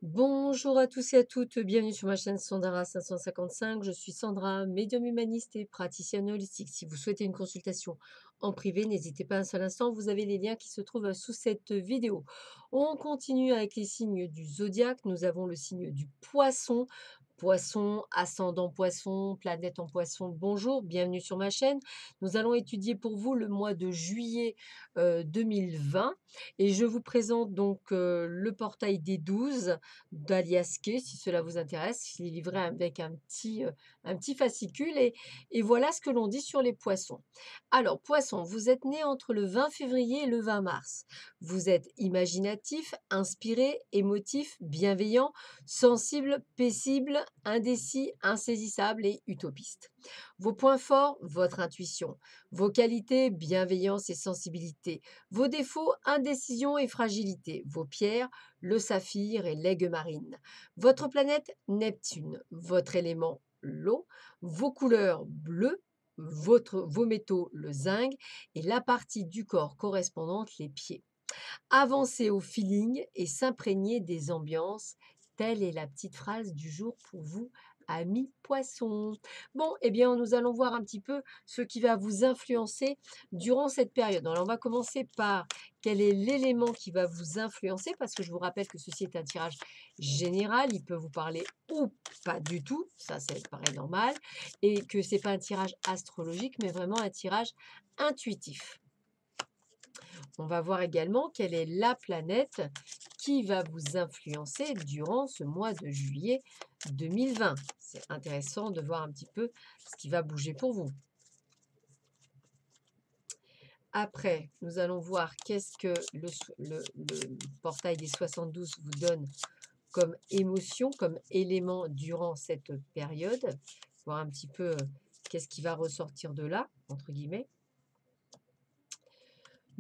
Bonjour à tous et à toutes, bienvenue sur ma chaîne Sandara 555. Je suis Sandra, médium humaniste et praticienne holistique. Si vous souhaitez une consultation en privé, n'hésitez pas un seul instant, vous avez les liens qui se trouvent sous cette vidéo. On continue avec les signes du zodiaque. Nous avons le signe du poisson. Poisson, ascendant poisson, planète en poisson, bonjour, bienvenue sur ma chaîne. Nous allons étudier pour vous le mois de juillet 2020 et je vous présente donc le portail des 12 d'Aliasqué, si cela vous intéresse. Il est livré avec un petit fascicule et voilà ce que l'on dit sur les poissons. Alors, poissons, vous êtes né entre le 20 février et le 20 mars. Vous êtes imaginatif, inspiré, émotif, bienveillant, sensible, paisible, indécis, insaisissable et utopiste. Vos points forts, votre intuition. Vos qualités, bienveillance et sensibilité. Vos défauts, indécision et fragilité. Vos pierres, le saphir et l'aigue marine. Votre planète, Neptune. Votre élément, l'eau. Vos couleurs, bleu. Vos métaux, le zinc. Et la partie du corps correspondante, les pieds. Avancez au feeling et s'imprégner des ambiances. Telle est la petite phrase du jour pour vous, amis poissons. Bon, eh bien, nous allons voir un petit peu ce qui va vous influencer durant cette période. Alors, on va commencer par quel est l'élément qui va vous influencer, parce que je vous rappelle que ceci est un tirage général. Il peut vous parler ou pas du tout, ça paraît normal, et que ce n'est pas un tirage astrologique, mais vraiment un tirage intuitif. On va voir également quelle est la planète qui va vous influencer durant ce mois de juillet 2020. C'est intéressant de voir un petit peu ce qui va bouger pour vous. Après, nous allons voir qu'est-ce que le portail des 72 vous donne comme émotion, comme élément durant cette période. Voir un petit peu qu'est-ce qui va ressortir de là, entre guillemets.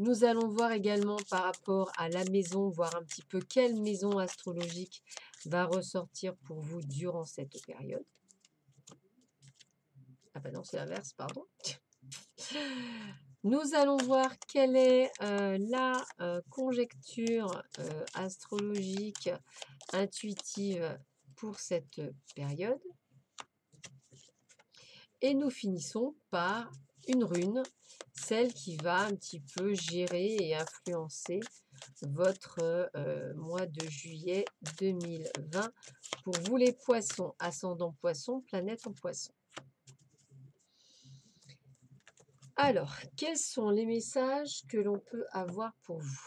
Nous allons voir également par rapport à la maison, voir un petit peu quelle maison astrologique va ressortir pour vous durant cette période. Ah ben non, c'est l'inverse, pardon. Nous allons voir quelle est la conjecture astrologique intuitive pour cette période. Et nous finissons par une rune, celle qui va un petit peu gérer et influencer votre mois de juillet 2020 pour vous les poissons, ascendant poisson, planète en poisson. Alors, quels sont les messages que l'on peut avoir pour vous?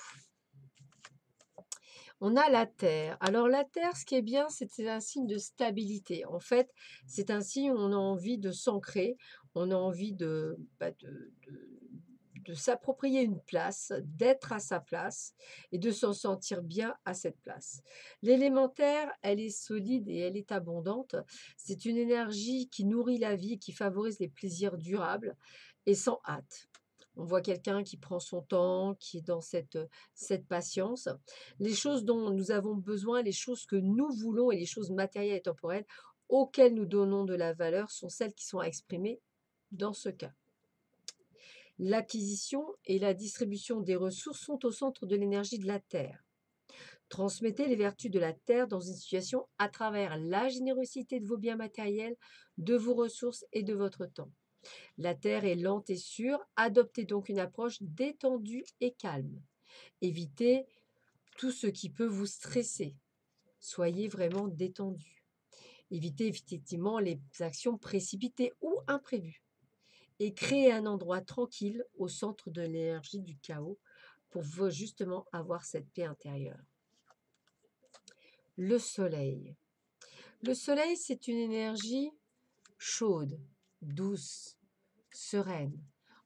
On a la Terre. Alors la Terre, ce qui est bien, c'est un signe de stabilité. En fait, c'est un signe où on a envie de s'ancrer, on a envie de s'approprier une place, d'être à sa place et de s'en sentir bien à cette place. L'élémentaire, elle est solide et elle est abondante. C'est une énergie qui nourrit la vie, qui favorise les plaisirs durables et sans hâte. On voit quelqu'un qui prend son temps, qui est dans cette patience. Les choses dont nous avons besoin, les choses que nous voulons et les choses matérielles et temporelles auxquelles nous donnons de la valeur sont celles qui sont à exprimer dans ce cas. L'acquisition et la distribution des ressources sont au centre de l'énergie de la Terre. Transmettez les vertus de la Terre dans une situation à travers la générosité de vos biens matériels, de vos ressources et de votre temps. La Terre est lente et sûre, adoptez donc une approche détendue et calme. Évitez tout ce qui peut vous stresser. Soyez vraiment détendu. Évitez effectivement les actions précipitées ou imprévues. Et créez un endroit tranquille au centre de l'énergie du chaos pour justement avoir cette paix intérieure. Le soleil. Le soleil, c'est une énergie chaude, douce, sereine.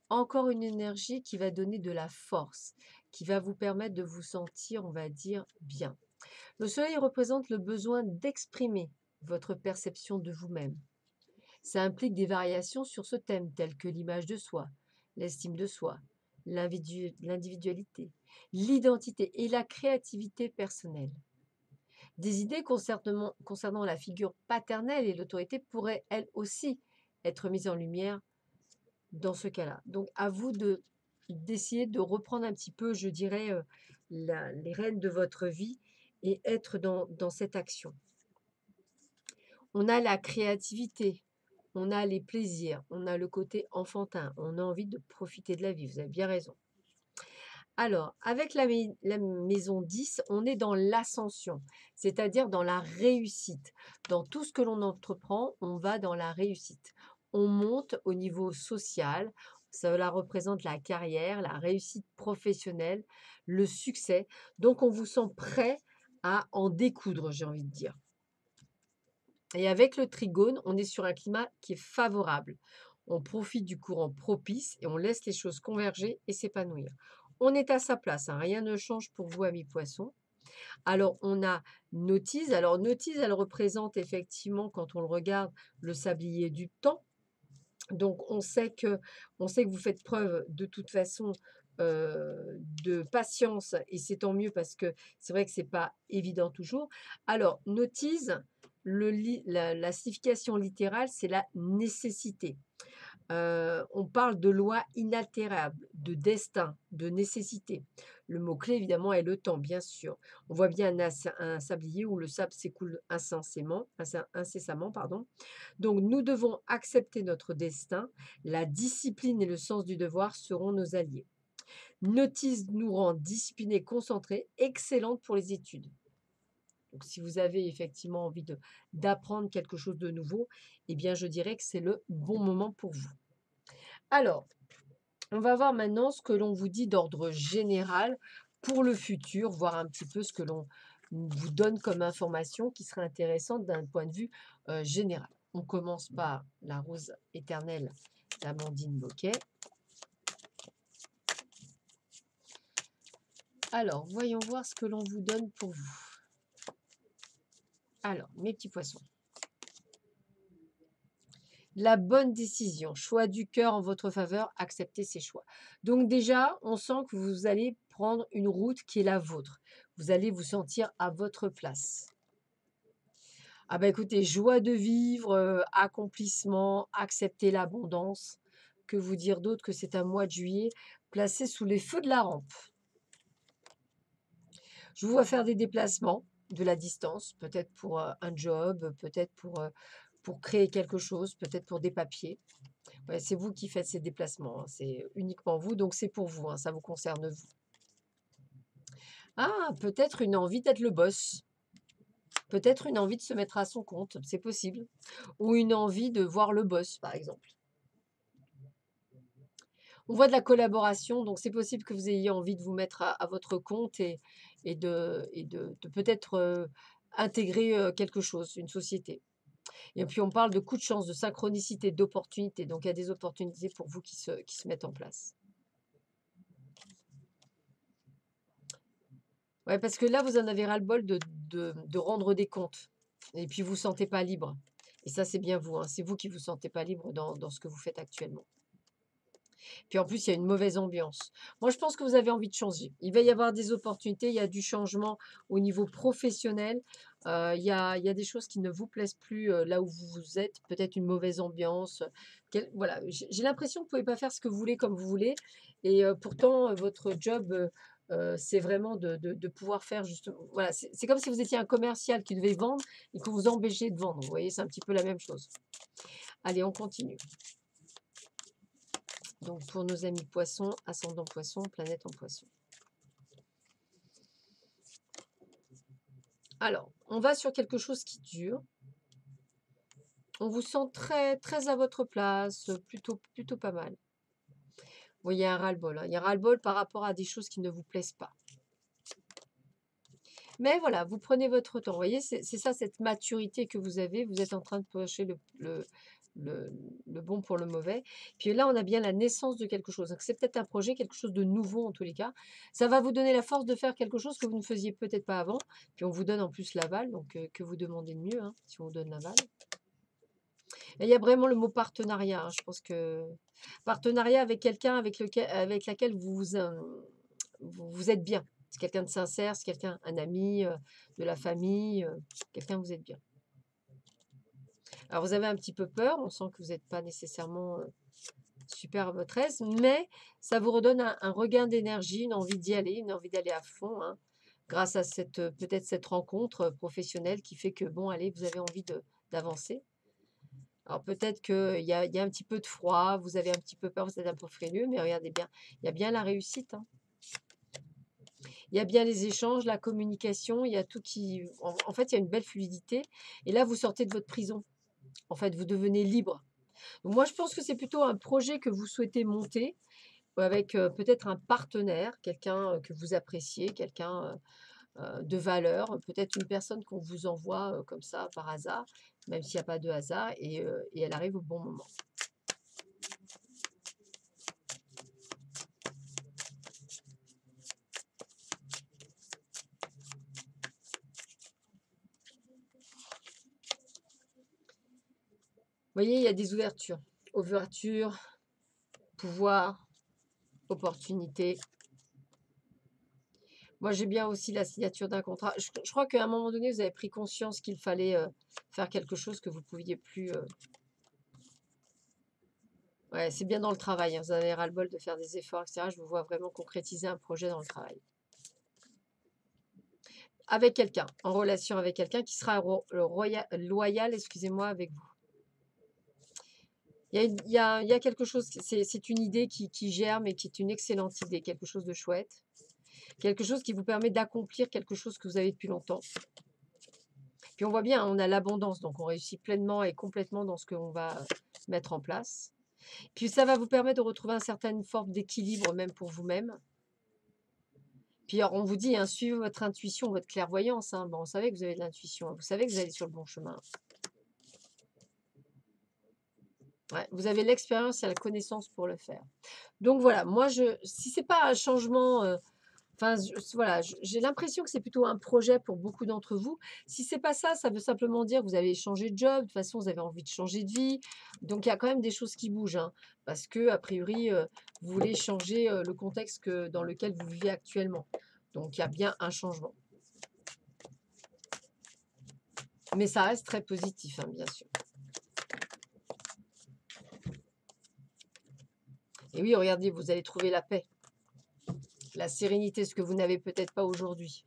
Encore une énergie qui va donner de la force, qui va vous permettre de vous sentir, on va dire, bien. Le soleil représente le besoin d'exprimer votre perception de vous-même. Ça implique des variations sur ce thème, telles que l'image de soi, l'estime de soi, l'individualité, l'identité et la créativité personnelle. Des idées concernant la figure paternelle et l'autorité pourraient, elles aussi, être mises en lumière dans ce cas-là. Donc, à vous d'essayer de reprendre un petit peu, je dirais, les rênes de votre vie et être dans cette action. On a la créativité, on a les plaisirs, on a le côté enfantin, on a envie de profiter de la vie, vous avez bien raison. Alors, avec la maison 10, on est dans l'ascension, c'est-à-dire dans la réussite. Dans tout ce que l'on entreprend, on va dans la réussite. On monte au niveau social, cela représente la carrière, la réussite professionnelle, le succès. Donc, on vous sent prêt à en découdre, j'ai envie de dire. Et avec le trigone, on est sur un climat qui est favorable. On profite du courant propice et on laisse les choses converger et s'épanouir. On est à sa place, hein, rien ne change pour vous, amis poissons. Alors, on a Notise. Alors, Notise, elle représente effectivement, quand on le regarde, le sablier du temps. Donc, on sait que vous faites preuve de toute façon de patience et c'est tant mieux parce que c'est vrai que c'est pas évident toujours. Alors, Notise, la signification littérale, c'est la nécessité. On parle de loi inaltérable, de destin, de nécessité. Le mot-clé, évidemment, est le temps, bien sûr. On voit bien un sablier où le sable s'écoule incessamment, pardon. Donc, nous devons accepter notre destin. La discipline et le sens du devoir seront nos alliés. Notice nous rend disciplinés, concentrés, excellente pour les études. Donc, si vous avez effectivement envie d'apprendre quelque chose de nouveau, eh bien, je dirais que c'est le bon moment pour vous. Alors, on va voir maintenant ce que l'on vous dit d'ordre général pour le futur, voir un petit peu ce que l'on vous donne comme information qui serait intéressante d'un point de vue général. On commence par la rose éternelle d'Amandine Boquet. Alors, voyons voir ce que l'on vous donne pour vous. Alors, mes petits poissons. La bonne décision, choix du cœur en votre faveur, acceptez ces choix. Donc déjà, on sent que vous allez prendre une route qui est la vôtre. Vous allez vous sentir à votre place. Ah bah écoutez, joie de vivre, accomplissement, accepter l'abondance. Que vous dire d'autre que c'est un mois de juillet placé sous les feux de la rampe. Je vous vois faire des déplacements de la distance, peut-être pour un job, peut-être pour créer quelque chose, peut-être pour des papiers. Ouais, c'est vous qui faites ces déplacements, hein, c'est uniquement vous, donc c'est pour vous, hein, ça vous concerne vous. Ah, peut-être une envie d'être le boss, peut-être une envie de se mettre à son compte, c'est possible. Ou une envie de voir le boss, par exemple. On voit de la collaboration, donc c'est possible que vous ayez envie de vous mettre à votre compte et de peut-être intégrer quelque chose, une société. Et puis on parle de coups de chance, de synchronicité, d'opportunités. Donc il y a des opportunités pour vous qui se mettent en place. Ouais, parce que là, vous en avez ras-le-bol de rendre des comptes. Et puis vous ne vous sentez pas libre. Et ça, c'est bien vous, hein. C'est vous qui ne vous sentez pas libre dans ce que vous faites actuellement. Puis en plus, il y a une mauvaise ambiance. Moi, je pense que vous avez envie de changer. Il va y avoir des opportunités, il y a du changement au niveau professionnel. Il y a des choses qui ne vous plaisent plus là où vous êtes. Peut-être une mauvaise ambiance. Voilà, j'ai l'impression que vous ne pouvez pas faire ce que vous voulez comme vous voulez. Et pourtant, votre job, c'est vraiment de pouvoir faire justement. Voilà, c'est comme si vous étiez un commercial qui devait vendre et que vous empêchez de vendre. Vous voyez, c'est un petit peu la même chose. Allez, on continue. Donc, pour nos amis poissons, ascendant poisson, planète en poisson. Alors, on va sur quelque chose qui dure. On vous sent très, très à votre place, plutôt pas mal. Bon, il y a un ras-le-bol, hein. Il y a un ras-le-bol par rapport à des choses qui ne vous plaisent pas. Mais voilà, vous prenez votre temps. Vous voyez, c'est ça, cette maturité que vous avez. Vous êtes en train de piocher le bon pour le mauvais. Puis là, on a bien la naissance de quelque chose. Donc, c'est peut-être un projet, quelque chose de nouveau en tous les cas. Ça va vous donner la force de faire quelque chose que vous ne faisiez peut-être pas avant. Puis on vous donne en plus l'aval. Donc, que vous demandez de mieux, hein, si on vous donne l'aval. Et il y a vraiment le mot partenariat, hein. Je pense que partenariat avec quelqu'un avec laquelle vous êtes bien. C'est quelqu'un de sincère, c'est quelqu'un, un ami, de la famille, quelqu'un vous êtes bien. Alors vous avez un petit peu peur, on sent que vous n'êtes pas nécessairement super à votre aise, mais ça vous redonne un regain d'énergie, une envie d'y aller, une envie d'aller à fond, hein. grâce à cette, peut-être cette rencontre, professionnelle qui fait que bon, allez, vous avez envie de d'avancer. Alors peut-être qu'il y a un petit peu de froid, vous avez un petit peu peur, vous êtes un peu frileux, mais regardez bien, il y a bien la réussite, hein. Il y a bien les échanges, la communication, il y a tout qui en fait, il y a une belle fluidité et là, vous sortez de votre prison. En fait, vous devenez libre. Donc moi, je pense que c'est plutôt un projet que vous souhaitez monter avec, peut-être un partenaire, quelqu'un, que vous appréciez, quelqu'un, de valeur, peut-être une personne qu'on vous envoie, comme ça par hasard, même s'il y a pas de hasard et elle arrive au bon moment. Vous voyez, il y a des ouvertures. Ouverture, pouvoir, opportunité. Moi, j'ai bien aussi la signature d'un contrat. Je crois qu'à un moment donné, vous avez pris conscience qu'il fallait, faire quelque chose que vous pouviez plus, ouais, c'est bien dans le travail, hein, vous avez ras-le-bol de faire des efforts et cetera. Je vous vois vraiment concrétiser un projet dans le travail. Avec quelqu'un, en relation avec quelqu'un qui sera loyal, excusez-moi, avec vous. Il y a quelque chose, c'est une idée qui germe et qui est une excellente idée, quelque chose de chouette. Quelque chose qui vous permet d'accomplir quelque chose que vous avez depuis longtemps. Puis on voit bien, hein, on a l'abondance, donc on réussit pleinement et complètement dans ce qu'on va mettre en place. Puis ça va vous permettre de retrouver une certaine forme d'équilibre même pour vous-même. Puis alors on vous dit, hein, suivez votre intuition, votre clairvoyance, hein. Bon, on savait que vous avez de l'intuition, hein, vous savez que vous allez sur le bon chemin. Ouais, vous avez l'expérience et la connaissance pour le faire. Donc voilà, moi si c'est pas un changement, enfin, voilà, j'ai l'impression que c'est plutôt un projet pour beaucoup d'entre vous. Si c'est pas ça, ça veut simplement dire que vous avez changé de job, de toute façon, vous avez envie de changer de vie. Donc, il y a quand même des choses qui bougent, hein, parce que, a priori, vous voulez changer le contexte dans lequel vous vivez actuellement. Donc, il y a bien un changement. Mais ça reste très positif, hein, bien sûr. Et oui, regardez, vous allez trouver la paix, la sérénité, ce que vous n'avez peut-être pas aujourd'hui.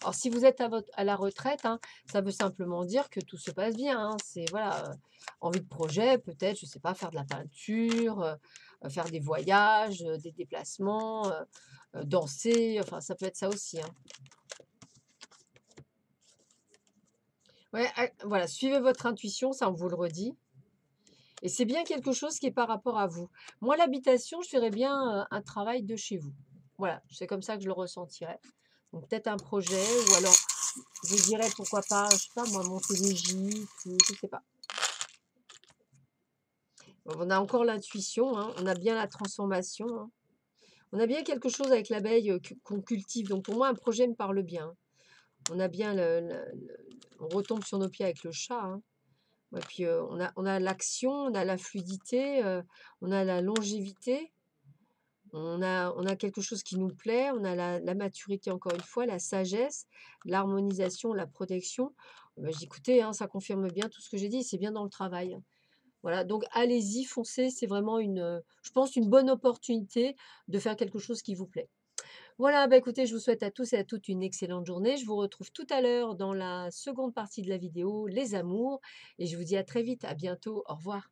Alors, si vous êtes à la retraite, hein, ça veut simplement dire que tout se passe bien, hein. C'est voilà, envie de projet, peut-être, je ne sais pas, faire de la peinture, faire des voyages, des déplacements, danser, enfin, ça peut être ça aussi, hein. Ouais, voilà, suivez votre intuition, ça, on vous le redit. Et c'est bien quelque chose qui est par rapport à vous. Moi, l'habitation, je ferais bien un travail de chez vous. Voilà, c'est comme ça que je le ressentirais. Donc, peut-être un projet, ou alors je dirais pourquoi pas, je sais pas moi, monter des gîtes ou je sais pas. On a encore l'intuition, hein, on a bien la transformation, hein. On a bien quelque chose avec l'abeille, qu'on cultive. Donc pour moi, un projet me parle bien. On a bien on retombe sur nos pieds avec le chat, hein. Et puis, on a l'action, on a la fluidité, on a la longévité, on a quelque chose qui nous plaît, on a la maturité encore une fois, la sagesse, l'harmonisation, la protection. Bah, je dis: «Écoutez, hein, ça confirme bien tout ce que j'ai dit, c'est bien dans le travail». Voilà, donc allez-y, foncez, c'est vraiment je pense une bonne opportunité de faire quelque chose qui vous plaît. Voilà, bah, écoutez, je vous souhaite à tous et à toutes une excellente journée. Je vous retrouve tout à l'heure dans la seconde partie de la vidéo, les amours, et je vous dis à très vite, à bientôt, au revoir.